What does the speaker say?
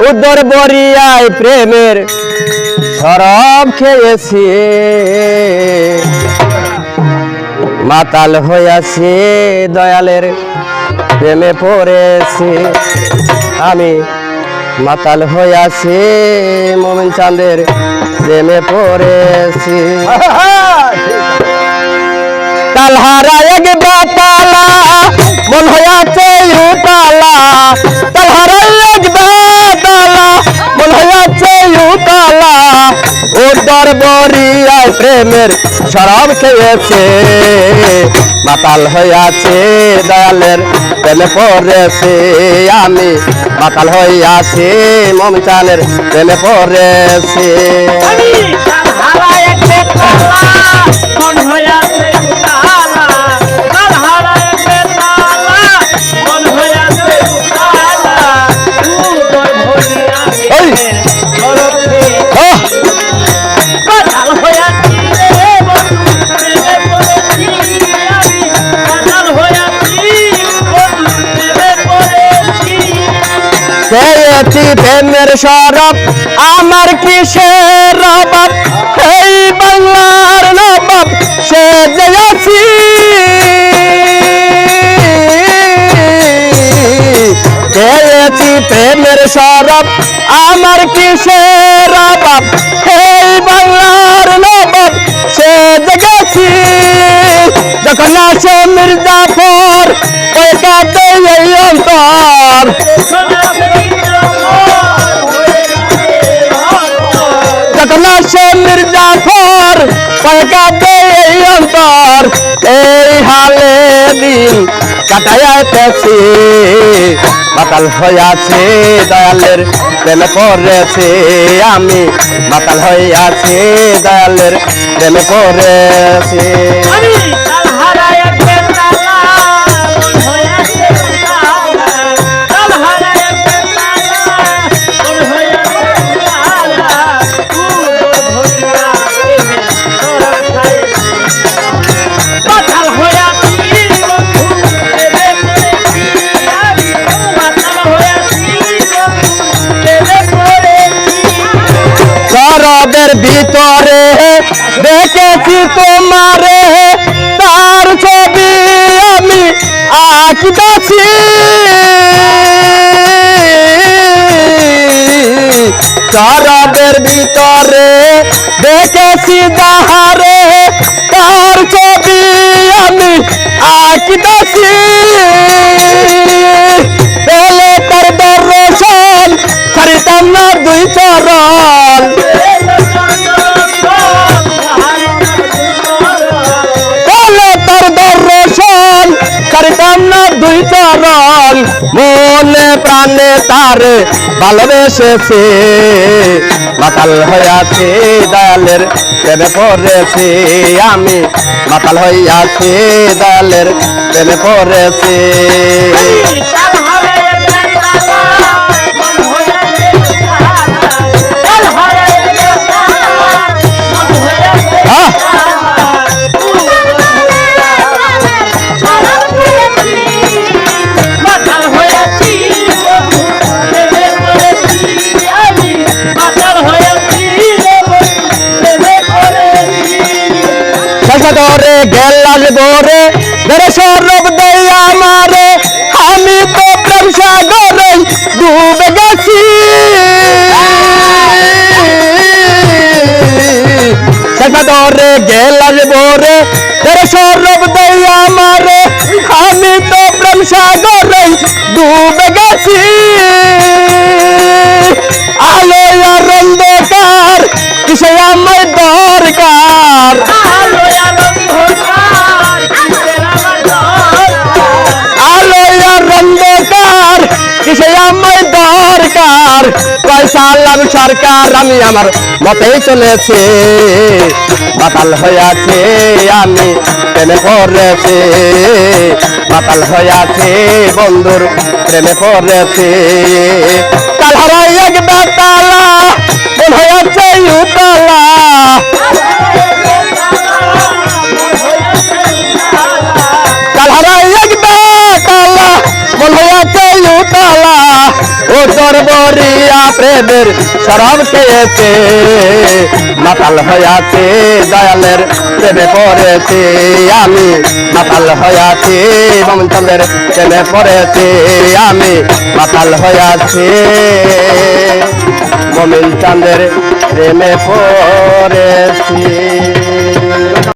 উদর বরিয়ায় প্রেমের শরাব খেয়েছি, মাতাল হইয়াছি দয়ালের প্রেমে পড়েছি। আমি মাতাল হইয়াছি মোমিন চাঁদের প্রেমে পড়েছি। তালহারা এক বাতালা মন হইয়াছে উতালা, তালহারা এক বাতালা মন হইয়াছে উতালা। উদর বরিয়ায় প্রেমের শরাব খেয়েছে, মাতাল হইয়াছে দয়ালের প্রেমে পড়েছে। আমি মাতাল হইয়াছি মোমিন চাঁদের প্রেমে পড়েছি। প্রেমের শরাব আমার কিসের অভাব, এই বাংলার নবাব সেজে আছি। খেয়েছি প্রেমের শরাব আমার কিসের অভাব, এই বাংলার নবাব সেজে গেছি। যখন আসে মির্জাফর কলকাতা এই অন্তর, যখন আসে মির্জাফর কলকাতা এই অন্তর। এই হালে দিন কাটাইতেছি, মাতাল হইয়াছে দয়ালের প্রেমে পড়েছে। আমি মাতাল হইয়াছে দয়ালের প্রেমে পড়েছে। শরাবের ভিতরে দেখেছি তোমারে, তার ছবি আমি আঁকিতেছি। শরাবের ভিতরে দেখেছি যাহারে, তার ছবি আমি আঁকিতেছি। পেলে তার দর্শন ছাড়িতাম না দুই চরণ, ছাড়িতাম না দুই চরণ। মনে প্রাণে তার ভালোবেসেছে, মাতাল হইয়াছে দয়ালের প্রেমে পড়েছে। আমি মাতাল হইয়াছে দয়ালের প্রেমে পড়েছে। ধরে গেলাস ভরে ধরে সরব দেয় আমারে, আমি তো প্রেম সাগরে ডুবে গেছি। ধরে গেলাস ভরে ধরে সরব দেয় আমারে, আমি তো প্রেম সাগরে ডুবে গেছি। আলো আর অন্ধকার কিসে আমার দরকার, কিসে আমার দরকার। পয়সালাম সরকার আমি আমার মতেই চলেছে, মাতাল হইয়াছে আমি প্রেমে পড়েছে। মাতাল হইয়াছে বন্ধুর প্রেমে পড়েছে। তালহারা এক বাতালা মন হইয়াছে উতালা, তালহারা এক বাতালা মন কবুতর বরিয়া প্রেমের শরাব খেয়েছে মাতাল হইয়াছে দয়ালের প্রেমে পড়েছে আমি মাতাল হইয়াছি মমচন্দ্রের প্রেমে পড়েছি আমি মাতাল হইয়াছি মমিন চাঁদের প্রেমে পড়েছি।